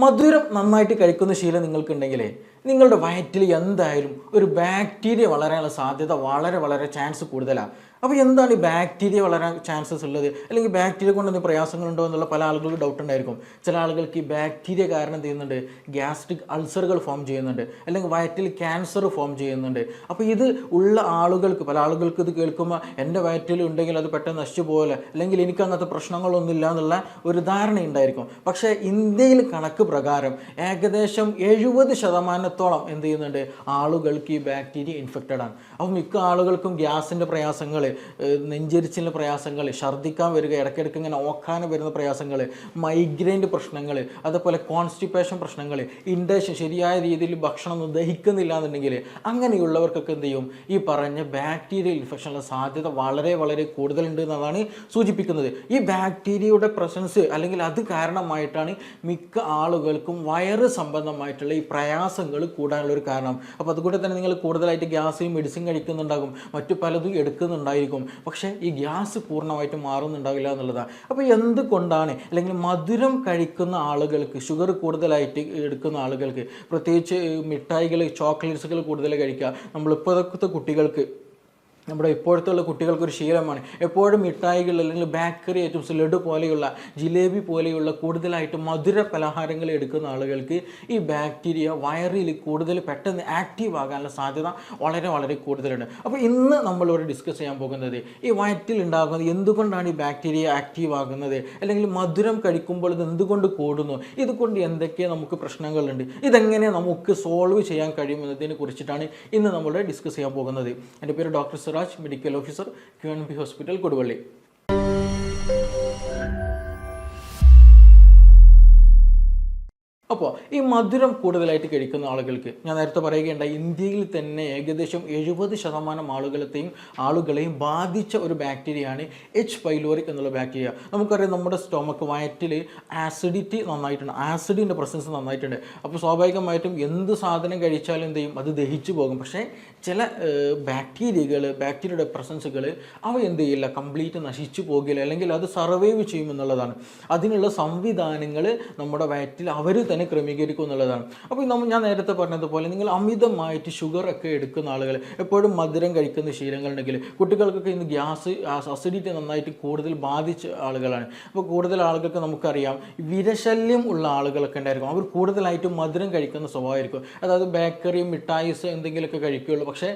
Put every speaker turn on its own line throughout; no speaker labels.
മധുരം നന്നായിട്ട് കഴിക്കുന്ന ശീലം നിങ്ങൾക്കുണ്ടെങ്കിലേ നിങ്ങളുടെ വയറ്റിൽ എന്തായാലും ഒരു ബാക്ടീരിയ വളരാനുള്ള സാധ്യത വളരെ വളരെ ചാൻസ് കൂടുതലാണ്. അപ്പോൾ എന്താണ് ഈ ബാക്ടീരിയ വളരാൻ ചാൻസസ് ഉള്ളത്, അല്ലെങ്കിൽ ബാക്ടീരിയ കൊണ്ട് എന്തെങ്കിലും പ്രയാസങ്ങളുണ്ടോ എന്നുള്ള പല ആളുകൾക്ക് ഡൗട്ട് ഉണ്ടായിരിക്കും. ചില ആളുകൾക്ക് ഈ ബാക്ടീരിയ കാരണം എന്ത് ചെയ്യുന്നുണ്ട്, ഗ്യാസ്ട്രിക് അൾസറുകൾ ഫോം ചെയ്യുന്നുണ്ട്, അല്ലെങ്കിൽ വയറ്റിൽ ക്യാൻസർ ഫോം ചെയ്യുന്നുണ്ട്. അപ്പോൾ ഇത് ഉള്ള ആളുകൾക്ക്, പല ആളുകൾക്ക് ഇത് കേൾക്കുമ്പോൾ എൻ്റെ വയറ്റിൽ ഉണ്ടെങ്കിൽ അത് പെട്ടെന്ന് നശിച്ചു പോലെ, അല്ലെങ്കിൽ എനിക്ക് അങ്ങനത്തെ പ്രശ്നങ്ങളൊന്നുമില്ല എന്നുള്ള ഒരു ധാരണ ഉണ്ടായിരിക്കും. പക്ഷേ ഇന്ത്യയിൽ കണക്ക് പ്രകാരം ഏകദേശം 70% എന്ത് ചെയ്യുന്നുണ്ട്, ആളുകൾക്ക് ഈ ബാക്ടീരിയ ഇൻഫെക്റ്റഡ് ആണ്. അപ്പോൾ മിക്ക ആളുകൾക്കും ഗ്യാസിൻ്റെ പ്രയാസങ്ങൾ, നെഞ്ചരിച്ചിൻ്റെ പ്രയാസങ്ങൾ, ഛർദ്ദിക്കാൻ വരിക, ഇടയ്ക്കിടയ്ക്ക് ഇങ്ങനെ ഓക്കാനം വരുന്ന പ്രയാസങ്ങൾ, മൈഗ്രെയിൻ്റെ പ്രശ്നങ്ങൾ, അതുപോലെ കോൺസ്റ്റിപ്പേഷൻ പ്രശ്നങ്ങൾ, ഇൻഡേഷൻ ശരിയായ രീതിയിൽ ഭക്ഷണമൊന്നും ദഹിക്കുന്നില്ല എന്നുണ്ടെങ്കിൽ അങ്ങനെയുള്ളവർക്കൊക്കെ എന്ത് ചെയ്യും, ഈ പറഞ്ഞ ബാക്ടീരിയൽ ഇൻഫെക്ഷനുള്ള സാധ്യത വളരെ വളരെ കൂടുതലുണ്ട് എന്നതാണ് സൂചിപ്പിക്കുന്നത്. ഈ ബാക്ടീരിയയുടെ പ്രസൻസ് അല്ലെങ്കിൽ അത് കാരണമായിട്ടാണ് മിക്ക ആളുകൾക്കും വയറ് സംബന്ധമായിട്ടുള്ള ഈ പ്രയാസങ്ങൾ കൂടാനുള്ളൊരു കാരണം. അപ്പോൾ അതുകൊണ്ട് തന്നെ നിങ്ങൾ കൂടുതലായിട്ട് ഗ്യാസ് മെഡിസിൻ കഴിക്കുന്നുണ്ടാകും, മറ്റു പലതും എടുക്കുന്നുണ്ടായിരിക്കും, പക്ഷേ ഈ ഗ്യാസ് പൂർണ്ണമായിട്ട് മാറുന്നുണ്ടാവില്ല എന്നുള്ളതാണ്. അപ്പോൾ എന്തുകൊണ്ടാണ്, അല്ലെങ്കിൽ മധുരം കഴിക്കുന്ന ആളുകൾക്ക്, ഷുഗർ കൂടുതലായിട്ട് എടുക്കുന്ന ആളുകൾക്ക്, പ്രത്യേകിച്ച് മിഠായികൾ, ചോക്ലേറ്റ്സുകൾ കൂടുതൽ കഴിക്കുക, നമ്മളിപ്പോഴത്തെ കുട്ടികൾക്ക്, നമ്മുടെ ഇപ്പോഴത്തുള്ള കുട്ടികൾക്കൊരു ശീലമാണ് എപ്പോഴും മിഠായികൾ അല്ലെങ്കിൽ ബേക്കറി ഐറ്റംസ്, ലഡു പോലെയുള്ള, ജിലേബി പോലെയുള്ള കൂടുതലായിട്ട് മധുര പലഹാരങ്ങൾ എടുക്കുന്ന ആളുകൾക്ക് ഈ ബാക്ടീരിയ വയറിൽ കൂടുതൽ പെട്ടെന്ന് ആക്റ്റീവ് ആകാനുള്ള സാധ്യത വളരെ വളരെ കൂടുതലുണ്ട്. അപ്പോൾ ഇന്ന് നമ്മളിവിടെ ഡിസ്കസ് ചെയ്യാൻ പോകുന്നത് ഈ വയറ്റിൽ ഉണ്ടാകുന്നത് എന്തുകൊണ്ടാണ് ഈ ബാക്ടീരിയ ആക്റ്റീവ് ആകുന്നത്, അല്ലെങ്കിൽ മധുരം കഴിക്കുമ്പോൾ ഇത് എന്തുകൊണ്ട് കൂടുന്നു, ഇതുകൊണ്ട് എന്തൊക്കെ നമുക്ക് പ്രശ്നങ്ങളുണ്ട്, ഇതെങ്ങനെ നമുക്ക് സോൾവ് ചെയ്യാൻ കഴിയുമെന്നതിനെ കുറിച്ചിട്ടാണ് ഇന്ന് നമ്മൾ ഡിസ്കസ് ചെയ്യാൻ പോകുന്നത്. എൻ്റെ പേര് doctor Siraj, medical officer, QNB hospital, Koduvally. അപ്പോൾ ഈ മധുരം കൂടുതലായിട്ട് കഴിക്കുന്ന ആളുകൾക്ക് ഞാൻ നേരത്തെ പറയുകയുണ്ടായി, ഇന്ത്യയിൽ തന്നെ ഏകദേശം 70% ആളുകളെയും ബാധിച്ച ഒരു ബാക്ടീരിയയാണ് എച്ച് പൈലോറിക് എന്നുള്ള ബാക്ടീരിയ. നമുക്കറിയാം നമ്മുടെ സ്റ്റൊമക്ക്, വയറ്റിൽ ആസിഡിറ്റി നന്നായിട്ടുണ്ട്, ആസിഡിൻ്റെ പ്രസൻസ് നന്നായിട്ടുണ്ട്. അപ്പോൾ സ്വാഭാവികമായിട്ടും എന്ത് സാധനം കഴിച്ചാലും എന്ത് ചെയ്യും, അത് ദഹിച്ചു പോകും. പക്ഷേ ചില ബാക്ടീരിയയുടെ പ്രസൻസുകൾ അവ എന്ത് ചെയ്യില്ല, കംപ്ലീറ്റ് നശിച്ചു പോകില്ല, അല്ലെങ്കിൽ അത് സർവൈവ് ചെയ്യുമെന്നുള്ളതാണ്. അതിനുള്ള സംവിധാനങ്ങൾ നമ്മുടെ വയറ്റിൽ അവർ തന്നെ ക്രമീകരിക്കും എന്നുള്ളതാണ്. അപ്പോൾ ഞാൻ നേരത്തെ പറഞ്ഞതുപോലെ നിങ്ങൾ അമിതമായിട്ട് ഷുഗർ ഒക്കെ എടുക്കുന്ന ആളുകൾ, എപ്പോഴും മധുരം കഴിക്കുന്ന ശീലങ്ങളുണ്ടെങ്കിൽ, കുട്ടികൾക്കൊക്കെ ഇന്ന് ഗ്യാസ്, അസിഡിറ്റി നന്നായിട്ട് കൂടുതൽ ബാധിച്ച ആളുകളാണ്. അപ്പോൾ കൂടുതൽ ആളുകൾക്ക് നമുക്കറിയാം വിരശല്യം ഉള്ള ആളുകളൊക്കെ ഉണ്ടായിരിക്കും, അവർ കൂടുതലായിട്ടും മധുരം കഴിക്കുന്ന സ്വഭാവമായിരിക്കും. അതായത് ബേക്കറി, മിഠായിസ് എന്തെങ്കിലുമൊക്കെ കഴിക്കുകയുള്ളൂ, പക്ഷേ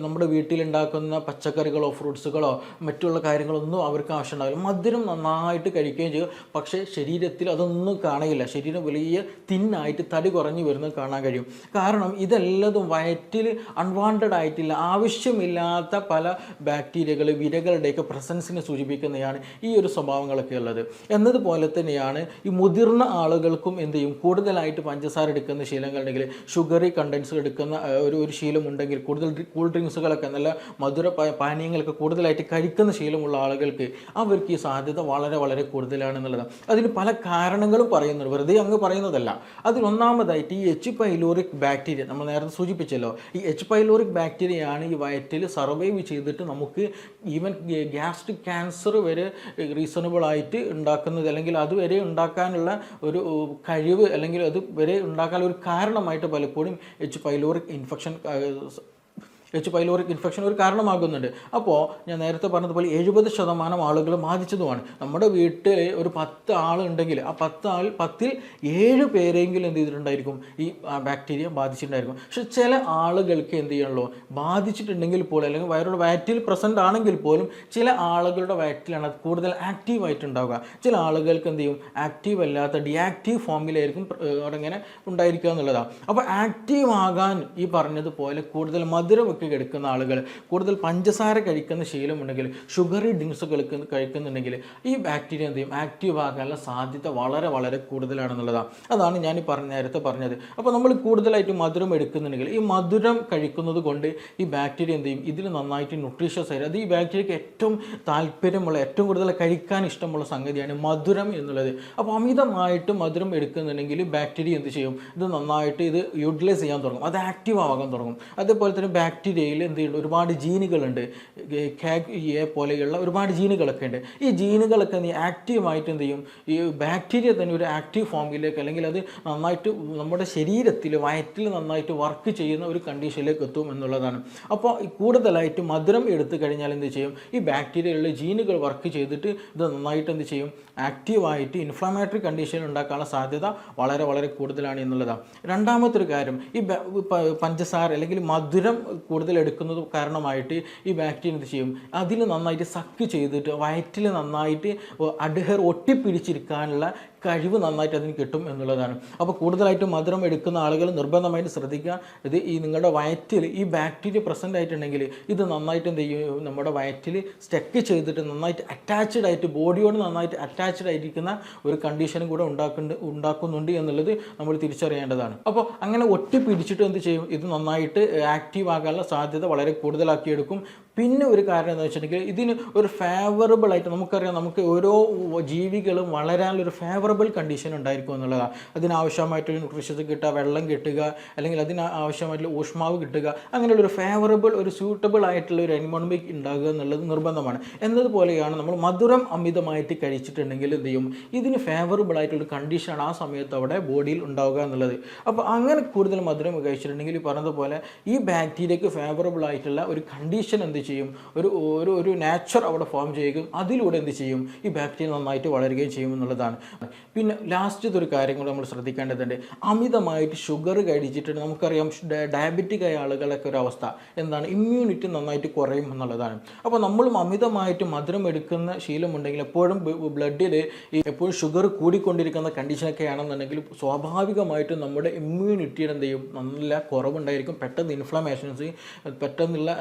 നമ്മുടെ വീട്ടിലുണ്ടാക്കുന്ന പച്ചക്കറികളോ ഫ്രൂട്ട്സുകളോ മറ്റുള്ള കാര്യങ്ങളൊന്നും അവർക്ക് ആവശ്യമുണ്ടാവില്ല. മധുരം നന്നായിട്ട് കഴിക്കുകയും ചെയ്യും, പക്ഷേ ശരീരത്തിൽ അതൊന്നും കാണുകയില്ല, ശരീരം വലിയ തിന്നായിട്ട് തടി കുറഞ്ഞു വരുന്നത് കാണാൻ കഴിയും. കാരണം ഇതെല്ലതും വയറ്റിൽ അൺവാണ്ടഡ് ആയിട്ടില്ല, ആവശ്യമില്ലാത്ത പല ബാക്ടീരിയകൾ, വിരകളുടെയൊക്കെ പ്രസൻസിനെ സൂചിപ്പിക്കുന്നതാണ് ഈ ഒരു സ്വഭാവങ്ങളൊക്കെ ഉള്ളത്. എന്നതുപോലെ തന്നെയാണ് ഈ മുതിർന്ന ആളുകൾക്കും എന്ത് ചെയ്യും, കൂടുതലായിട്ട് പഞ്ചസാര എടുക്കുന്ന ശീലങ്ങളുണ്ടെങ്കിൽ, ഷുഗറി കണ്ടൻസ് എടുക്കുന്ന ഒരു ശീലമുണ്ടെങ്കിൽ, കൂടുതൽ കൂൾ ഡ്രിങ്ക്സുകളൊക്കെ, നല്ല മധുര പാനീയങ്ങളൊക്കെ കൂടുതലായിട്ട് കഴിക്കുന്ന ശീലമുള്ള ആളുകൾക്ക് അവർക്ക് ഈ സാധ്യത വളരെ വളരെ കൂടുതലാണെന്നുള്ളതാണ്. അതിന് പല കാരണങ്ങളും പറയുന്നുണ്ട്, വെറുതെ അങ്ങ് പറയുന്നതല്ല. അതിലൊന്നാമതായിട്ട് ഈ എച്ച് പൈലോറിക് ബാക്ടീരിയ, നമ്മൾ നേരത്തെ സൂചിപ്പിച്ചല്ലോ, ഈ എച്ച് പൈലോറിക് ബാക്ടീരിയയാണ് ഈ വയറ്റിൽ സർവൈവ് ചെയ്തിട്ട് നമുക്ക് ഈവൻ ഗ്യാസ്ട്രിക് ക്യാൻസർ വരെ റീസണബിൾ ആയിട്ട് ഉണ്ടാക്കുന്നത്, അല്ലെങ്കിൽ അതുവരെ ഉണ്ടാക്കാനുള്ള ഒരു കഴിവ്, അല്ലെങ്കിൽ അത് വരെ ഉണ്ടാക്കാനുള്ള ഒരു കാരണമായിട്ട് പലപ്പോഴും എച്ച് പൈലോറിക് ഇൻഫെക്ഷൻ ഒരു കാരണമാകുന്നുണ്ട്. അപ്പോൾ ഞാൻ നേരത്തെ പറഞ്ഞതുപോലെ 70% ആളുകൾ ബാധിച്ചതുമാണ്. നമ്മുടെ വീട്ടിൽ ഒരു 10 ആളുണ്ടെങ്കിൽ ആ 10ൽ 7 പേരെങ്കിലും എന്ത് ചെയ്തിട്ടുണ്ടായിരിക്കും, ഈ ബാക്ടീരിയ ബാധിച്ചിട്ടുണ്ടായിരിക്കും. പക്ഷെ ചില ആളുകൾക്ക് എന്ത് ചെയ്യണല്ലോ, ബാധിച്ചിട്ടുണ്ടെങ്കിൽ പോലും, അല്ലെങ്കിൽ വയറ്റിൽ പ്രസൻ്റ് ആണെങ്കിൽ പോലും ചില ആളുകളുടെ വയറ്റിലാണ് അത് കൂടുതൽ ആക്റ്റീവായിട്ടുണ്ടാവുക. ചില ആളുകൾക്ക് എന്ത് ചെയ്യും, ആക്റ്റീവ് അല്ലാത്ത ഡിയാക്റ്റീവ് ഫോമിലായിരിക്കും അവിടെ ഉണ്ടായിരിക്കുക എന്നുള്ളതാണ്. അപ്പോൾ ആക്റ്റീവ് ആകാൻ ഈ പറഞ്ഞതുപോലെ കൂടുതൽ മധുരമൊക്കെ എടുക്കുന്ന ആളുകൾ, കൂടുതൽ പഞ്ചസാര കഴിക്കുന്ന ശീലമുണ്ടെങ്കിൽ, ഷുഗറി ഡ്രിങ്ക്സ് കഴിക്കുന്നുണ്ടെങ്കിൽ ഈ ബാക്ടീരിയ എന്ത് ചെയ്യും, ആക്റ്റീവ് ആകാനുള്ള സാധ്യത വളരെ വളരെ കൂടുതലാണെന്നുള്ളതാണ്. അതാണ് ഞാൻ നേരത്തെ പറഞ്ഞത്. അപ്പോൾ നമ്മൾ കൂടുതലായിട്ട് മധുരം എടുക്കുന്നുണ്ടെങ്കിൽ, ഈ മധുരം കഴിക്കുന്നത് കൊണ്ട് ഈ ബാക്ടീരിയ എന്ത് ചെയ്യും, ഇതിൽ നന്നായിട്ട് ന്യൂട്രീഷ്യസ് ആയിട്ട്, അത് ഈ ബാക്ടീരിയക്ക് ഏറ്റവും താല്പര്യമുള്ള, ഏറ്റവും കൂടുതൽ കഴിക്കാൻ ഇഷ്ടമുള്ള സംഗതിയാണ് മധുരം എന്നുള്ളത്. അപ്പോൾ അമിതമായിട്ട് മധുരം എടുക്കുന്നുണ്ടെങ്കിൽ ബാക്ടീരിയ എന്ത് ചെയ്യും, ഇത് നന്നായിട്ട് ഇത് യൂട്ടിലൈസ് ചെയ്യാൻ തുടങ്ങും, അത് ആക്റ്റീവ് ആകാൻ തുടങ്ങും. അതേപോലെ തന്നെ ബാക്ടീരിയ ബാക്ടീരിയയിൽ എന്ത് ചെയ്യുന്നുണ്ട്, ഒരുപാട് ജീനുകളുണ്ട്. എ പോലെയുള്ള ഒരുപാട് ജീനുകളൊക്കെ ഉണ്ട്. ഈ ജീനുകളൊക്കെ നീ ആക്റ്റീവായിട്ട് എന്ത് ചെയ്യും, ഈ ബാക്ടീരിയ തന്നെ ഒരു ആക്റ്റീവ് ഫോമിലേക്ക്, അല്ലെങ്കിൽ അത് നന്നായിട്ട് നമ്മുടെ ശരീരത്തിൽ വയറ്റിൽ നന്നായിട്ട് വർക്ക് ചെയ്യുന്ന ഒരു കണ്ടീഷനിലേക്ക് എത്തും എന്നുള്ളതാണ്. അപ്പോൾ കൂടുതലായിട്ട് മധുരം എടുത്തു കഴിഞ്ഞാൽ എന്ത് ചെയ്യും, ഈ ബാക്ടീരിയയിലുള്ള ജീനുകൾ വർക്ക് ചെയ്തിട്ട് ഇത് നന്നായിട്ട് എന്ത് ചെയ്യും, ആക്റ്റീവായിട്ട് ഇൻഫ്ലമേറ്ററി കണ്ടീഷൻ ഉണ്ടാക്കാനുള്ള സാധ്യത വളരെ വളരെ കൂടുതലാണ് എന്നുള്ളതാണ്. രണ്ടാമത്തെ ഒരു കാര്യം, ഈ പഞ്ചസാര അല്ലെങ്കിൽ മധുരം കൂടുതൽ എടുക്കുന്നത് കാരണമായിട്ട് ഈ ബാക്ടീരിയ എന്ത് ചെയ്യും, അതിൽ നന്നായിട്ട് സക്ക് ചെയ്തിട്ട് വയറ്റിൽ നന്നായിട്ട് ഒട്ടിപ്പിടിച്ചിരിക്കാനുള്ള കഴിവ് നന്നായിട്ട് അതിന് കിട്ടും എന്നുള്ളതാണ്. അപ്പോൾ കൂടുതലായിട്ട് മധുരം എടുക്കുന്ന ആളുകൾ നിർബന്ധമായിട്ട് ശ്രദ്ധിക്കുക. ഇത് ഈ നിങ്ങളുടെ വയറ്റിൽ ഈ ബാക്ടീരിയ പ്രസൻ്റ് ആയിട്ടുണ്ടെങ്കിൽ ഇത് നന്നായിട്ട് എന്ത് ചെയ്യും, നമ്മുടെ വയറ്റിൽ സ്റ്റക്ക് ചെയ്തിട്ട് നന്നായിട്ട് അറ്റാച്ച്ഡ് ആയിട്ട് ബോഡിയോട് നന്നായിട്ട് അറ്റാച്ച്ഡ് ആയിരിക്കുന്ന ഒരു കണ്ടീഷനും കൂടെ ഉണ്ടാക്കുന്നുണ്ട് എന്നുള്ളത് നമ്മൾ തിരിച്ചറിയേണ്ടതാണ്. അപ്പോൾ അങ്ങനെ ഒട്ടിപ്പിടിച്ചിട്ട് എന്ത് ചെയ്യും, ഇത് നന്നായിട്ട് ആക്റ്റീവ് ആകാനുള്ള സാധ്യത വളരെ കൂടുതലാക്കിയെടുക്കും. പിന്നെ ഒരു കാര്യം എന്ന് വെച്ചിട്ടുണ്ടെങ്കിൽ ഇതിന് ഒരു ഫേവറബിൾ ആയിട്ട് നമുക്കറിയാം, നമുക്ക് ഓരോ ജീവികളും വളരാനുള്ളൊരു ഫേവറബിൾ കണ്ടീഷൻ ഉണ്ടായിരിക്കും എന്നുള്ളതാണ്. അതിനാവശ്യമായിട്ടൊരു ന്യൂട്രീഷ്യസ് കിട്ടുക, വെള്ളം കിട്ടുക, അല്ലെങ്കിൽ അതിനാവശ്യമായിട്ടുള്ള ഊഷ്മാവ് കിട്ടുക, അങ്ങനെയുള്ളൊരു ഫേവറബിൾ ഒരു സ്യൂട്ടബിൾ ആയിട്ടുള്ള ഒരു എൻവയോൺമെൻറ്റ് ഉണ്ടാകുക എന്നുള്ളത് നിർബന്ധമാണ്. എന്നതുപോലെയാണ് നമ്മൾ മധുരം അമിതമായിട്ട് കഴിച്ചിട്ടുണ്ടെങ്കിൽ എന്ത് ചെയ്യും, ഇതിന് ഫേവറബിൾ ആയിട്ടുള്ള കണ്ടീഷനാണ് ആ സമയത്ത് അവിടെ ബോഡിയിൽ ഉണ്ടാവുക എന്നുള്ളത്. അപ്പോൾ അങ്ങനെ കൂടുതൽ മധുരം കഴിച്ചിട്ടുണ്ടെങ്കിൽ ഈ പറഞ്ഞതുപോലെ ഈ ബാക്ടീരിയക്ക് ഫേവറബിൾ ആയിട്ടുള്ള ഒരു കണ്ടീഷൻ എന്ത് ചെയ്യും, ഒരു നാച്ചർ അവിടെ ഫോം ചെയ്യുകയും അതിലൂടെ എന്ത് ചെയ്യും, ഈ ബാക്ടീരിയ നന്നായിട്ട് വളരുകയും ചെയ്യും എന്നുള്ളതാണ്. പിന്നെ ലാസ്റ്റത്തെ ഒരു കാര്യം കൂടെ നമ്മൾ ശ്രദ്ധിക്കേണ്ടതുണ്ട്. അമിതമായിട്ട് ഷുഗർ കഴിച്ചിട്ടുണ്ട്, നമുക്കറിയാം ഡയബറ്റിക് ആയ ആളുകളൊക്കെ ഒരു അവസ്ഥ എന്താണ്, ഇമ്മ്യൂണിറ്റി നന്നായിട്ട് കുറയും എന്നുള്ളതാണ്. അപ്പോൾ നമ്മളും അമിതമായിട്ട് മധുരം എടുക്കുന്ന ശീലമുണ്ടെങ്കിൽ എപ്പോഴും ബ്ലഡിൽ എപ്പോഴും ഷുഗർ കൂടിക്കൊണ്ടിരിക്കുന്ന കണ്ടീഷനൊക്കെ ആണെന്നുണ്ടെങ്കിൽ സ്വാഭാവികമായിട്ടും നമ്മുടെ ഇമ്മ്യൂണിറ്റിയുടെ എന്ത് ചെയ്യും, നല്ല കുറവുണ്ടായിരിക്കും. പെട്ടെന്ന് ഇൻഫ്ലമേഷൻസ്, പെട്ടെന്നുള്ള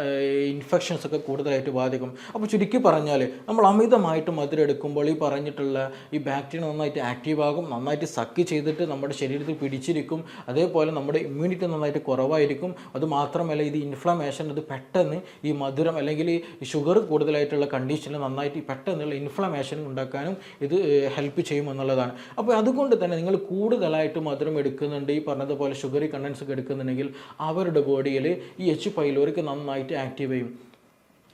ഇൻഫെക്ഷൻസ് ഒക്കെ കൂടുതലായിട്ട് ബാധിക്കും. അപ്പോൾ ചുരുക്കി പറഞ്ഞാൽ നമ്മൾ അമിതമായിട്ട് മധുരം എടുക്കുമ്പോൾ ഈ പറഞ്ഞിട്ടുള്ള ഈ ബാക്ടീരിയ നന്നായിട്ട് ആക്റ്റീവ് ആകും, നന്നായിട്ട് സക്ക് ചെയ്തിട്ട് നമ്മുടെ ശരീരത്തിൽ പിടിച്ചിരിക്കും. അതേപോലെ നമ്മുടെ ഇമ്മ്യൂണിറ്റി നന്നായിട്ട് കുറവായിരിക്കും. അതുമാത്രമല്ല ഇത് ഇൻഫ്ലമേഷൻ, അത് പെട്ടെന്ന് ഈ മധുരം അല്ലെങ്കിൽ ഈ ഷുഗർ കൂടുതലായിട്ടുള്ള കണ്ടീഷനിൽ നന്നായിട്ട് പെട്ടെന്നുള്ള ഇൻഫ്ലമേഷൻ ഉണ്ടാക്കാനും ഇത് ഹെൽപ്പ് ചെയ്യും എന്നുള്ളതാണ്. അപ്പോൾ അതുകൊണ്ട് തന്നെ നിങ്ങൾ കൂടുതലായിട്ട് മധുരം എടുക്കുന്നുണ്ട്, ഈ പറഞ്ഞതുപോലെ ഷുഗറി കണ്ടൻസ് ഒക്കെ എടുക്കുന്നുണ്ടെങ്കിൽ അവരുടെ ബോഡിയിൽ ഈ എച്ച് പൈലോറിക്ക് നന്നായിട്ട് ആക്റ്റീവ് ചെയ്യും.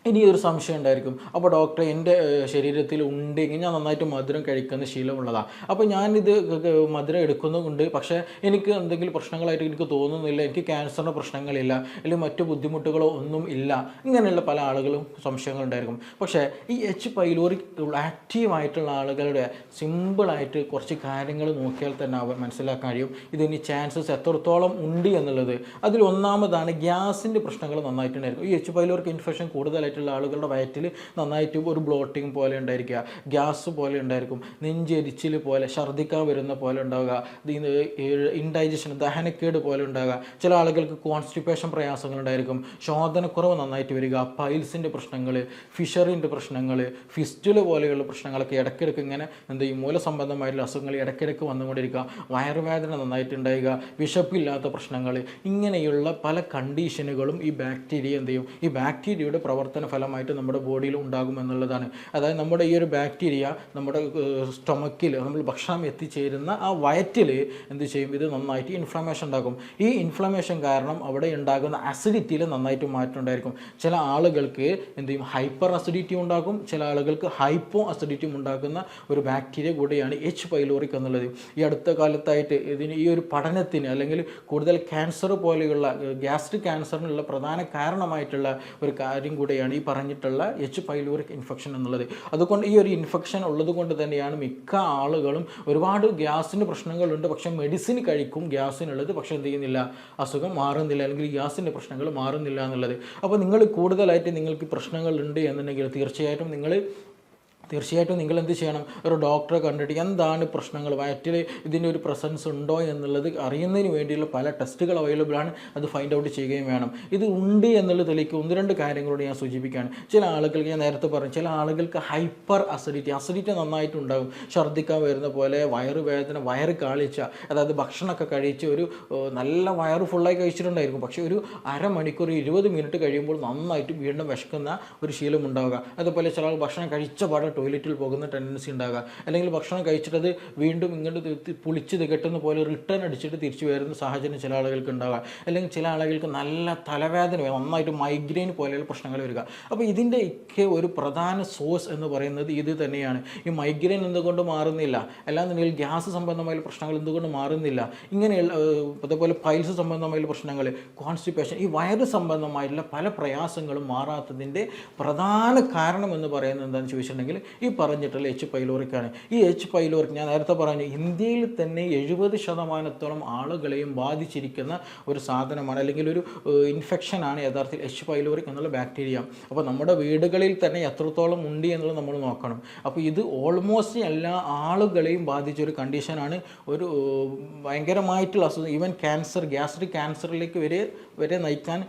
ഇനി ഒരു സംശയം ഉണ്ടായിരിക്കും, അപ്പോൾ ഡോക്ടറെ എൻ്റെ ശരീരത്തിൽ ഉണ്ടെങ്കിൽ ഞാൻ നന്നായിട്ട് മധുരം കഴിക്കുന്ന ശീലമുള്ളതാണ്, അപ്പോൾ ഞാനിത് മധുരം എടുക്കുന്നുണ്ട്, പക്ഷേ എനിക്ക് എന്തെങ്കിലും പ്രശ്നങ്ങളായിട്ട് എനിക്ക് തോന്നുന്നില്ല, എനിക്ക് ക്യാൻസറിൻ്റെ പ്രശ്നങ്ങളില്ല, അല്ലെങ്കിൽ മറ്റു ബുദ്ധിമുട്ടുകളോ ഒന്നും ഇല്ല, ഇങ്ങനെയുള്ള പല ആളുകളും സംശയങ്ങളുണ്ടായിരിക്കും. പക്ഷേ ഈ എച്ച് പൈലോറി ആക്റ്റീവായിട്ടുള്ള ആളുകളുടെ സിമ്പിളായിട്ട് കുറച്ച് കാര്യങ്ങൾ നോക്കിയാൽ തന്നെ അവർ മനസ്സിലാക്കാൻ കഴിയും ഇതിന് ചാൻസസ് എത്രത്തോളം ഉണ്ട് എന്നുള്ളത്. അതിൽ ഒന്നാമതാണ് ഗ്യാസിൻ്റെ പ്രശ്നങ്ങൾ നന്നായിട്ടുണ്ടായിരിക്കും. ഈ എച്ച് പൈലോറിക് ഇൻഫെക്ഷൻ കൂടുതലായിട്ടുള്ള ആളുകളുടെ വയറ്റിൽ നന്നായിട്ട് ഒരു ബ്ലോട്ടിങ് പോലെ ഉണ്ടായിരിക്കുക, ഗ്യാസ് പോലെ ഉണ്ടായിരിക്കും, നെഞ്ചെരിച്ചിൽ പോലെ, ഛർദ്ദിക്കാൻ വരുന്ന പോലെ ഉണ്ടാവുക, ഇൻഡൈജഷൻ ദഹനക്കേട് പോലെ ഉണ്ടാകുക. ചില ആളുകൾക്ക് കോൺസ്റ്റിപ്പേഷൻ പ്രയാസങ്ങളുണ്ടായിരിക്കും, ശോധനക്കുറവ് നന്നായിട്ട് വരിക, പൈൽസിൻ്റെ പ്രശ്നങ്ങൾ, ഫിഷറിൻ്റെ പ്രശ്നങ്ങൾ, ഫിസ്റ്റുല പോലെയുള്ള പ്രശ്നങ്ങളൊക്കെ ഇടയ്ക്കിടയ്ക്ക് ഇങ്ങനെ എന്ത് ചെയ്യും, മൂലസംബന്ധമായിട്ടുള്ള അസുഖങ്ങൾ ഇടയ്ക്കിടയ്ക്ക് വന്നുകൊണ്ടിരിക്കുക, വയറുവേദന നന്നായിട്ട് ഉണ്ടാവുക, വിശപ്പില്ലാത്ത പ്രശ്നങ്ങൾ, ഇങ്ങനെയുള്ള പല കണ്ടീഷനുകളും ഈ ബാക്ടീരിയ എന്ത് ചെയ്യും, ഈ ബാക്ടീരിയയുടെ പ്രവർത്തന ഫലമായിട്ട് നമ്മുടെ ബോഡിയിൽ ഉണ്ടാകുമെന്നുള്ളതാണ്. അതായത് നമ്മുടെ ഈ ഒരു ബാക്ടീരിയ നമ്മുടെ സ്റ്റൊമക്കിൽ നമ്മൾ ഭക്ഷണം എത്തിച്ചേരുന്ന ആ വയറ്റിൽ എന്ത് ചെയ്യും, ഇത് നന്നായിട്ട് ഇൻഫ്ലമേഷൻ ഉണ്ടാക്കും. ഈ ഇൻഫ്ലമേഷൻ കാരണം അവിടെ ഉണ്ടാകുന്ന അസിഡിറ്റിയിൽ നന്നായിട്ട് മാറ്റം ഉണ്ടായിരിക്കും. ചില ആളുകൾക്ക് എന്ത് ചെയ്യും, ഹൈപ്പർ അസിഡിറ്റി ഉണ്ടാക്കും, ചില ആളുകൾക്ക് ഹൈപ്പോ അസിഡിറ്റിയും ഉണ്ടാക്കുന്ന ഒരു ബാക്ടീരിയ കൂടെയാണ് എച്ച് പൈലോറിക് എന്നുള്ളത്. ഈ അടുത്ത കാലത്തായിട്ട് ഇതിന് ഈ ഒരു പഠനത്തിന് അല്ലെങ്കിൽ കൂടുതൽ ക്യാൻസർ പോലെയുള്ള ഗ്യാസ്ട്രിക് ക്യാൻസറിനുള്ള പ്രധാന കാരണമായിട്ടുള്ള ഒരു കാര്യം കൂടെയാണ് ഈ പറഞ്ഞിട്ടുള്ള എച്ച് പൈലോറിക് ഇൻഫെക്ഷൻ എന്നുള്ളത്. അതുകൊണ്ട് ഈ ഒരു ഇൻഫെക്ഷൻ ഉള്ളത് കൊണ്ട് തന്നെയാണ് മിക്ക ആളുകളും ഒരുപാട് ഗ്യാസിൻ്റെ പ്രശ്നങ്ങളുണ്ട്, പക്ഷേ മെഡിസിൻ കഴിക്കും ഗ്യാസിനുള്ളത്, പക്ഷേ എന്ത് ചെയ്യുന്നില്ല, അസുഖം മാറുന്നില്ല, അല്ലെങ്കിൽ ഗ്യാസിൻ്റെ പ്രശ്നങ്ങൾ മാറുന്നില്ല എന്നുള്ളത്. അപ്പോൾ നിങ്ങൾ കൂടുതലായിട്ട് നിങ്ങൾക്ക് പ്രശ്നങ്ങളുണ്ട് എന്നുണ്ടെങ്കിൽ തീർച്ചയായിട്ടും നിങ്ങൾ എന്ത് ചെയ്യണം, ഒരു ഡോക്ടറെ കണ്ടിട്ട് എന്താണ് പ്രശ്നങ്ങൾ, വയറ്റിൽ ഇതിൻ്റെ ഒരു പ്രസൻസ് ഉണ്ടോ എന്നുള്ളത് അറിയുന്നതിന് വേണ്ടിയുള്ള പല ടെസ്റ്റുകൾ അവൈലബിൾ ആണ്, അത് ഫൈൻഡ് ഔട്ട് ചെയ്യുകയും വേണം. ഇത് ഉണ്ട് എന്നുള്ളത് തെളിയിക്കുക. 1-2 കാര്യങ്ങളോട് ഞാൻ സൂചിപ്പിക്കുകയാണ്. ചില ആളുകൾക്ക് ഞാൻ നേരത്തെ പറഞ്ഞു, ചില ആളുകൾക്ക് ഹൈപ്പർ അസിഡിറ്റി നന്നായിട്ടുണ്ടാകും, ഛർദ്ദിക്കാൻ വരുന്ന പോലെ, വയറുവേദന, വയറ് കാളിച്ച, അതായത് ഭക്ഷണമൊക്കെ കഴിച്ച് ഒരു നല്ല വയറ് ഫുള്ളായി കഴിച്ചിട്ടുണ്ടായിരിക്കും, പക്ഷേ ഒരു അരമണിക്കൂർ 20 മിനിറ്റ് കഴിയുമ്പോൾ നന്നായിട്ട് വീണ്ടും വിശക്കുന്ന ഒരു ശീലം ഉണ്ടാവുക. അതുപോലെ ചില ആൾ ഭക്ഷണം കഴിച്ച പാടെ ടോയ്ലറ്റിൽ പോകുന്ന ടെൻഡൻസി ഉണ്ടാകുക, അല്ലെങ്കിൽ ഭക്ഷണം കഴിച്ചിട്ടത് വീണ്ടും ഇങ്ങോട്ട് പുളിച്ച് തികട്ടുന്ന പോലെ റിട്ടേൺ അടിച്ചിട്ട് തിരിച്ചു വരുന്ന സാഹചര്യം ചില ആളുകൾക്ക് ഉണ്ടാകുക, അല്ലെങ്കിൽ ചില ആളുകൾക്ക് നല്ല തലവേദന നന്നായിട്ട് മൈഗ്രെയിൻ പോലെയുള്ള പ്രശ്നങ്ങൾ വരിക. അപ്പോൾ ഇതിൻ്റെയൊക്കെ ഒരു പ്രധാന സോഴ്സ് എന്ന് പറയുന്നത് ഇത് തന്നെയാണ്. ഈ മൈഗ്രെയിൻ എന്തുകൊണ്ട് മാറുന്നില്ല, അല്ലാന്നുണ്ടെങ്കിൽ ഗ്യാസ് സംബന്ധമായ പ്രശ്നങ്ങൾ എന്തുകൊണ്ട് മാറുന്നില്ല, ഇങ്ങനെയുള്ള അതുപോലെ പൈൽസ് സംബന്ധമായ പ്രശ്നങ്ങൾ, കോൺസ്റ്റിപ്പേഷൻ, ഈ വയറ് സംബന്ധമായിട്ടുള്ള പല പ്രയാസങ്ങളും മാറാത്തതിൻ്റെ പ്രധാന കാരണം എന്ന് പറയുന്നത് എന്താണെന്ന് ചോദിച്ചിട്ടുണ്ടെങ്കിൽ ഈ പറഞ്ഞിട്ടുള്ള എച്ച് പൈലോറിക്കാണ്. ഈ എച്ച് പൈലോറിക് ഞാൻ നേരത്തെ പറഞ്ഞു, ഇന്ത്യയിൽ തന്നെ 70% ആളുകളെയും ബാധിച്ചിരിക്കുന്ന ഒരു സാധനമാണ്, അല്ലെങ്കിൽ ഒരു ഇൻഫെക്ഷനാണ് യഥാർത്ഥത്തിൽ എച്ച് പൈലോറിക് എന്നുള്ള ബാക്ടീരിയ. അപ്പോൾ നമ്മുടെ വീടുകളിൽ തന്നെ എത്രത്തോളം ഉണ്ട് എന്നുള്ളത് നമ്മൾ നോക്കണം. അപ്പോൾ ഇത് ഓൾമോസ്റ്റ് എല്ലാ ആളുകളെയും ബാധിച്ചൊരു കണ്ടീഷനാണ്. ഒരു ഭയങ്കരമായിട്ടുള്ള അസുഖം, ഈവൻ ക്യാൻസർ, ഗ്യാസ്ട്രിക് ക്യാൻസറിലേക്ക് വരെ നയിക്കാൻ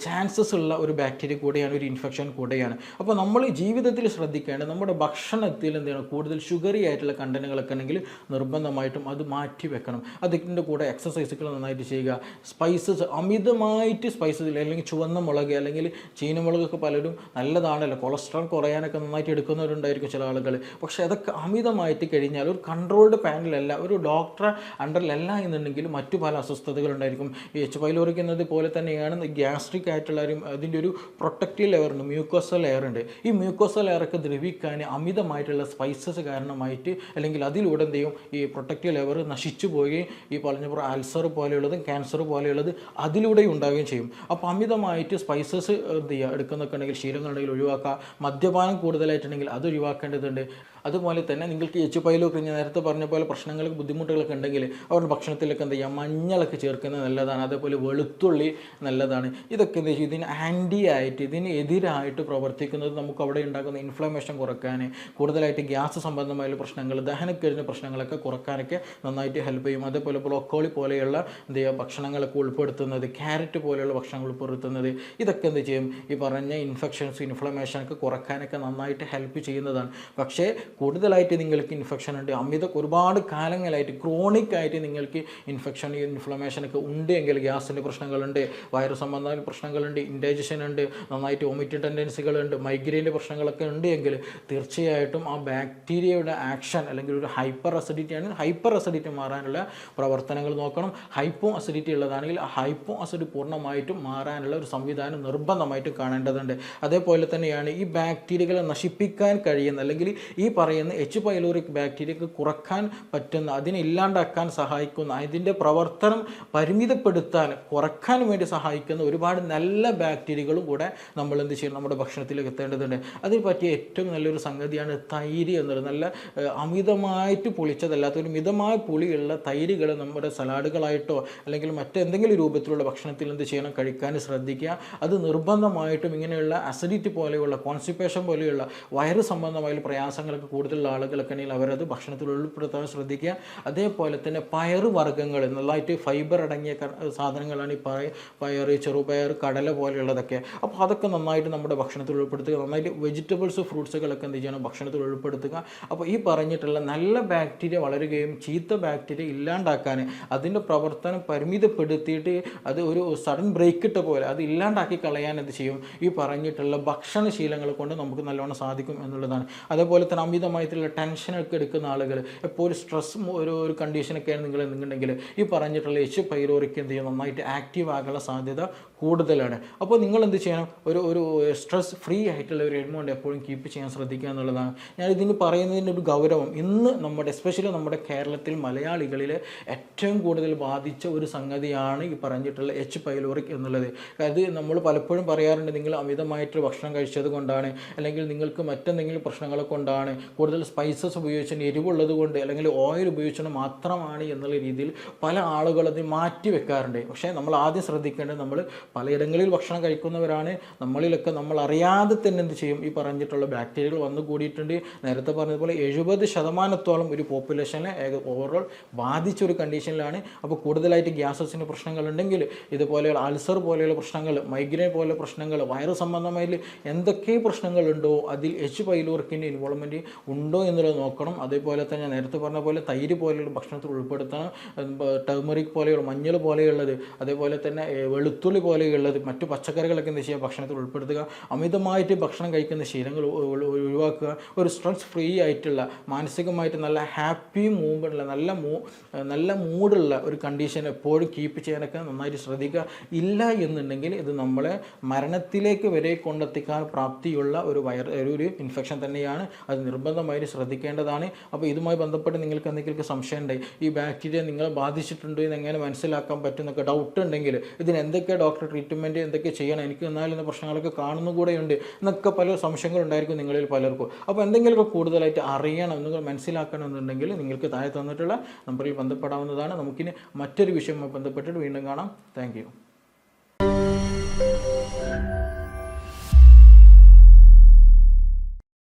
ചാൻസസ് ഉള്ള ഒരു ബാക്ടീരിയ കൂടെയാണ്, ഒരു ഇൻഫെക്ഷൻ കൂടെയാണ്. അപ്പോൾ നമ്മൾ ജീവിതത്തിൽ ശ്രദ്ധിക്കേണ്ടത് നമ്മുടെ ഭക്ഷണത്തിൽ എന്താണ് കൂടുതൽ ഷുഗറി ആയിട്ടുള്ള കണ്ടന്റുകളൊക്കെ ഉണ്ടെങ്കിൽ നിർബന്ധമായിട്ടും അത് മാറ്റി വെക്കണം. അതിൻ്റെ കൂടെ എക്സസൈസുകൾ നന്നായിട്ട് ചെയ്യുക. സ്പൈസസ്, അമിതമായിട്ട് സ്പൈസസ് അല്ലെങ്കിൽ ചുവന്ന മുളക് അല്ലെങ്കിൽ ചീനമുളകൊക്കെ പലരും നല്ലതാണല്ലോ, കൊളസ്ട്രോൾ കുറയാനൊക്കെ നന്നായിട്ട് എടുക്കുന്നവരുണ്ടായിരിക്കും ചില ആളുകൾ. പക്ഷേ അതൊക്കെ അമിതമായിട്ട് കഴിഞ്ഞാൽ ഒരു കൺട്രോൾഡ് പാനിലല്ല, ഒരു ഡോക്ടറെ അണ്ടറിലല്ല എന്നുണ്ടെങ്കിൽ മറ്റു പല അസ്വസ്ഥതകളുണ്ടായിരിക്കും. ഈ എച്ച് പൈലോറിക് എന്നത് പോലെ തന്നെയാണ് ഗ്യാസ്ട്രിക് ആയിട്ടുള്ള അതിൻ്റെ ഒരു പ്രൊട്ടക്റ്റീവ് ലെയർ ഉണ്ട്, മ്യൂക്കോസൽ ലെയർ ഉണ്ട്. ഈ മ്യൂക്കോസൽ ലെയറൊക്കെ ദ്രവിക്കാൻ അമിതമായിട്ടുള്ള സ്പൈസസ് കാരണമായിട്ട്, അല്ലെങ്കിൽ അതിലൂടെ എന്ത് ചെയ്യും, ഈ പ്രൊട്ടക്റ്റീവ് ലെയർ നശിച്ചു പോവുകയും ഈ പറഞ്ഞപ്പോൾ അൾസർ പോലെയുള്ളതും ക്യാൻസർ പോലെയുള്ളത് അതിലൂടെ ഉണ്ടാവുകയും ചെയ്യും. അപ്പോൾ അമിതമായിട്ട് സ്പൈസസ് എന്ത് ചെയ്യുക, എടുക്കുന്നൊക്കെ ഉണ്ടെങ്കിൽ ശീലങ്ങളുണ്ടെങ്കിൽ ഒഴിവാക്കുക. മദ്യപാനം കൂടുതലായിട്ടുണ്ടെങ്കിൽ അത് ഒഴിവാക്കേണ്ടതുണ്ട്. അതുപോലെ തന്നെ നിങ്ങൾക്ക് എച്ച് പൈലോറിക് നേരത്തെ പറഞ്ഞ പോലെ പ്രശ്നങ്ങൾക്ക് ബുദ്ധിമുട്ടുകളൊക്കെ ഉണ്ടെങ്കിൽ അവരുടെ ഭക്ഷണത്തിലൊക്കെ എന്ത് ചെയ്യുക, മഞ്ഞളൊക്കെ ചേർക്കുന്നത് നല്ലതാണ്. അതേപോലെ വെളുത്തുള്ളി നല്ലതാണ്. ഇതൊക്കെ എന്താ വെച്ചാൽ ഇതിന് ആൻറ്റി ആയിട്ട്, ഇതിന് എതിരായിട്ട് പ്രവർത്തിക്കുന്നത് നമുക്ക് അവിടെ ഉണ്ടാക്കുന്ന ഇൻഫ്ലമേഷൻ കുറയ്ക്കാൻ, കൂടുതലായിട്ട് ഗ്യാസ് സംബന്ധമായ പ്രശ്നങ്ങൾ, ദഹനക്കഴിഞ്ഞ പ്രശ്നങ്ങളൊക്കെ കുറയ്ക്കാനൊക്കെ നന്നായിട്ട് ഹെൽപ്പ് ചെയ്യും. അതേപോലെ ബ്രോക്കോളി പോലെയുള്ള എന്ത് ചെയ്യുക ഭക്ഷണങ്ങളൊക്കെ ഉൾപ്പെടുത്തുന്നത്, ക്യാരറ്റ് പോലെയുള്ള ഭക്ഷണങ്ങൾ ഉൾപ്പെടുത്തുന്നത്, ഇതൊക്കെ എന്ത് ചെയ്യും, ഈ പറഞ്ഞ ഇൻഫെക്ഷൻസ് ഇൻഫ്ലമേഷനൊക്കെ കുറയ്ക്കാനൊക്കെ നന്നായിട്ട് ഹെൽപ്പ് ചെയ്യുന്നതാണ്. പക്ഷേ കൂടുതലായിട്ട് നിങ്ങൾക്ക് ഇൻഫെക്ഷൻ ഉണ്ട്, ഒരുപാട് കാലങ്ങളായിട്ട് ക്രോണിക് ആയിട്ട് നിങ്ങൾക്ക് ഇൻഫെക്ഷൻ ഇൻഫ്ലമേഷനൊക്കെ ഉണ്ട് എങ്കിൽ, ഗ്യാസിൻ്റെ പ്രശ്നങ്ങളുണ്ട്, വയറു സംബന്ധമായ പ്രശ്നങ്ങളുണ്ട്, ഇൻഡൈജഷൻ ഉണ്ട്, നന്നായിട്ട് വോമിറ്റിംഗ് ടെൻഡൻസികളുണ്ട്, മൈഗ്രെയിൻ്റെ പ്രശ്നങ്ങളൊക്കെ ഉണ്ട് എങ്കിൽ തീർച്ചയായിട്ടും ആ ബാക്ടീരിയയുടെ ആക്ഷൻ അല്ലെങ്കിൽ ഒരു ഹൈപ്പർ അസിഡിറ്റി ആണ്, ഹൈപ്പർ അസിഡിറ്റി മാറാനുള്ള പ്രവർത്തനങ്ങൾ നോക്കണം. ഹൈപ്പോ അസിഡിറ്റി ഉള്ളതാണെങ്കിൽ ആ ഹൈപ്പോ അസിഡിറ്റി പൂർണ്ണമായിട്ടും മാറാനുള്ള ഒരു സംവിധാനം നിർബന്ധമായിട്ടും കാണേണ്ടതുണ്ട്. അതേപോലെ തന്നെയാണ് ഈ ബാക്ടീരിയകളെ നശിപ്പിക്കാൻ കഴിയുന്ന, അല്ലെങ്കിൽ ഈ പറയുന്ന എച്ച് പൈലോറിക് ബാക്ടീരിയക്ക് കുറക്കാൻ പറ്റുന്ന, അതിനെ ഇല്ലാണ്ടാക്കാൻ സഹായിക്കുന്ന, അതിൻ്റെ പ്രവർത്തനം പരിമിതപ്പെടുത്താൻ കുറക്കാൻ വേണ്ടി സഹായിക്കുന്ന ഒരുപാട് നല്ല ബാക്ടീരിയകളും കൂടെ നമ്മൾ എന്ത് ചെയ്യണം, നമ്മുടെ ഭക്ഷണത്തിലേക്ക് എത്തേണ്ടതുണ്ട്. അതിന് പറ്റിയ ഏറ്റവും നല്ലൊരു സംഗതിയാണ് തൈര് എന്നുള്ളത്. നല്ല അമിതമായിട്ട് പുളിച്ചതല്ലാത്ത ഒരു മിതമായ പുളിയുള്ള തൈരുകൾ നമ്മുടെ സലാഡുകളായിട്ടോ അല്ലെങ്കിൽ മറ്റെന്തെങ്കിലും രൂപത്തിലുള്ള ഭക്ഷണത്തിൽ എന്ത് ചെയ്യണം, കഴിക്കാൻ ശ്രദ്ധിക്കുക. അത് നിർബന്ധമായിട്ടും ഇങ്ങനെയുള്ള അസിഡിറ്റി പോലെയുള്ള കോൺസ്റ്റിപ്പേഷൻ പോലെയുള്ള വയറ് സംബന്ധമായ പ്രയാസങ്ങളൊക്കെ കൂടുതലുള്ള ആളുകളൊക്കെ ഉണ്ടെങ്കിൽ അവരത് ഭക്ഷണത്തിൽ ഉൾപ്പെടുത്താൻ ശ്രദ്ധിക്കുക. അതേപോലെ തന്നെ പയറ് വർഗ്ഗങ്ങൾ, നല്ലതായിട്ട് ഫൈബർ അടങ്ങിയ സാധനങ്ങളാണ് ഈ പയറ്, ചെറുപയർ, കടല പോലെയുള്ളതൊക്കെ. അപ്പോൾ അതൊക്കെ നന്നായിട്ട് നമ്മുടെ ഭക്ഷണത്തിൽ ഉൾപ്പെടുത്തുക. നന്നായിട്ട് വെജിറ്റബിൾസ്, ഫ്രൂട്ട്സുകളൊക്കെ എന്ത് ചെയ്യണം, ഭക്ഷണത്തിൽ ഉൾപ്പെടുത്തുക. അപ്പോൾ ഈ പറഞ്ഞിട്ടുള്ള നല്ല ബാക്ടീരിയ വളരുകയും ചീത്ത ബാക്ടീരിയ ഇല്ലാണ്ടാക്കാൻ, അതിൻ്റെ പ്രവർത്തനം പരിമിതപ്പെടുത്തിയിട്ട് അത് ഒരു സഡൻ ബ്രേക്ക് ഇട്ട പോലെ അത് ഇല്ലാണ്ടാക്കി കളയാൻ എന്ത് ചെയ്യും, ഈ പറഞ്ഞിട്ടുള്ള ഭക്ഷണശീലങ്ങൾ കൊണ്ട് നമുക്ക് നല്ലോണം സാധിക്കും എന്നുള്ളതാണ്. അതേപോലെ തന്നെ അമിതമായിട്ടുള്ള ടെൻഷനൊക്കെ എടുക്കുന്ന ആളുകൾ, എപ്പോഴും സ്ട്രെസ് ഒരു കണ്ടീഷനൊക്കെയാണ് നിങ്ങളുണ്ടെങ്കിൽ ഈ പറഞ്ഞിട്ടുള്ള എച്ച് പൈലോറിക് എന്ത് ചെയ്യും, നന്നായിട്ട് ആക്റ്റീവ് ആകാനുള്ള സാധ്യത കൂടുതലാണ്. അപ്പോൾ നിങ്ങൾ എന്ത് ചെയ്യണം, ഒരു സ്ട്രെസ് ഫ്രീ ആയിട്ടുള്ള ഒരു എൻവയോൺമെൻറ്റ് എപ്പോഴും കീപ്പ് ചെയ്യാൻ ശ്രദ്ധിക്കുക എന്നുള്ളതാണ്. ഞാനിതിന് പറയുന്നതിൻ്റെ ഒരു ഗൗരവം, ഇന്ന് നമ്മുടെ എസ്പെഷ്യലി നമ്മുടെ കേരളത്തിൽ മലയാളികളിൽ ഏറ്റവും കൂടുതൽ ബാധിച്ച ഒരു സംഗതിയാണ് ഈ പറഞ്ഞിട്ടുള്ള എച്ച് പൈലോറിക് എന്നുള്ളത്. അത് നമ്മൾ പലപ്പോഴും പറയാറുണ്ട്, നിങ്ങൾ അമിതമായിട്ട് ഭക്ഷണം കഴിച്ചത് കൊണ്ടാണ്, അല്ലെങ്കിൽ നിങ്ങൾക്ക് മറ്റെന്തെങ്കിലും പ്രശ്നങ്ങളെ കൊണ്ടാണ്, കൂടുതൽ സ്പൈസസ് ഉപയോഗിച്ചാൽ എരിവുള്ളത് കൊണ്ട്, അല്ലെങ്കിൽ ഓയിൽ ഉപയോഗിച്ചത് മാത്രമാണ് എന്നുള്ള രീതിയിൽ പല ആളുകളും അത് മാറ്റി വെക്കാറുണ്ട്. പക്ഷേ നമ്മൾ ആദ്യം ശ്രദ്ധിക്കേണ്ടത്, നമ്മൾ പലയിടങ്ങളിൽ ഭക്ഷണം കഴിക്കുന്നവരാണ്, നമ്മളിലൊക്കെ നമ്മൾ അറിയാതെ തന്നെ എന്ത് ചെയ്യും, ഈ പറഞ്ഞിട്ടുള്ള ബാക്ടീരിയകൾ വന്നു കൂടിയിട്ടുണ്ട്. നേരത്തെ പറഞ്ഞതുപോലെ 70% ഒരു പോപ്പുലേഷനെ ഓവറോൾ ബാധിച്ച ഒരു കണ്ടീഷനിലാണ്. അപ്പോൾ കൂടുതലായിട്ട് ഗ്യാസസിൻ്റെ പ്രശ്നങ്ങളുണ്ടെങ്കിൽ, ഇതുപോലെയുള്ള അൾസർ പോലെയുള്ള പ്രശ്നങ്ങൾ, മൈഗ്രെയിൻ പോലെയുള്ള പ്രശ്നങ്ങൾ, വയറ് സംബന്ധമായി എന്തൊക്കെ പ്രശ്നങ്ങളുണ്ടോ അതിൽ എച്ച് പൈലോറിക്കിൻ്റെ ഇൻവോൾവ്മെൻറ്റ് ഉണ്ടോ എന്നുള്ളത് നോക്കണം. അതേപോലെ തന്നെ ഞാൻ നേരത്തെ പറഞ്ഞ പോലെ തൈര് പോലെയുള്ള ഭക്ഷണത്തിൽ ഉൾപ്പെടുത്തണം. ടർമറിക് പോലെയുള്ള മഞ്ഞൾ പോലെയുള്ളത്, അതേപോലെ തന്നെ വെളുത്തുള്ളി പോലെയുള്ളത്, മറ്റു പച്ചക്കറികളൊക്കെ എന്താ ചെയ്യുക ഭക്ഷണത്തിൽ ഉൾപ്പെടുത്തുക. അമിതമായിട്ട് ഭക്ഷണം കഴിക്കുന്ന ശീലങ്ങൾ ഒഴിവാക്കുക. ഒരു സ്ട്രെസ് ഫ്രീ ആയിട്ടുള്ള മാനസികമായിട്ട് നല്ല ഹാപ്പി മൂഡുള്ള നല്ല മൂഡുള്ള ഒരു കണ്ടീഷൻ എപ്പോഴും കീപ്പ് ചെയ്യാനൊക്കെ നന്നായിട്ട് ശ്രദ്ധിക്കുക. ഇല്ല എന്നുണ്ടെങ്കിൽ ഇത് നമ്മളെ മരണത്തിലേക്ക് വരെ കൊണ്ടെത്തിക്കാൻ പ്രാപ്തിയുള്ള ഒരു ഇൻഫെക്ഷൻ തന്നെയാണ്. അത് നിർബന്ധമായിട്ട് ശ്രദ്ധിക്കേണ്ടതാണ്. അപ്പോൾ ഇതുമായി ബന്ധപ്പെട്ട് നിങ്ങൾക്ക് എന്തെങ്കിലും സംശയം ഉണ്ടെങ്കിൽ, ഈ ബാക്ടീരിയ നിങ്ങളെ ബാധിച്ചിട്ടുണ്ടോ എന്ന് എങ്ങനെ മനസ്സിലാക്കാൻ പറ്റും എന്നൊക്കെ ഡൗട്ട് ഉണ്ടെങ്കിൽ, ഇതിന് എന്തൊക്കെ ഡോക്ടർ ട്രീറ്റ്മെൻറ്റ് എന്തൊക്കെ ചെയ്യണം, എനിക്ക് എന്നാലും പ്രശ്നങ്ങളൊക്കെ കാണുന്നു കൂടെയുണ്ട് എന്നൊക്കെ പല സംശയങ്ങളുണ്ടായിരിക്കും നിങ്ങളിൽ പലർക്കും. അപ്പോൾ എന്തെങ്കിലുമൊക്കെ കൂടുതലായിട്ട് അറിയണം, നിങ്ങൾ മനസ്സിലാക്കണം എന്നുണ്ടെങ്കിൽ നിങ്ങൾക്ക് താഴെ തന്നിട്ടുള്ള നമ്പറിൽ ബന്ധപ്പെടാവുന്നതാണ്. നമുക്കിനി മറ്റൊരു വിഷയവുമായി ബന്ധപ്പെട്ടിട്ട് വീണ്ടും കാണാം. Thank you.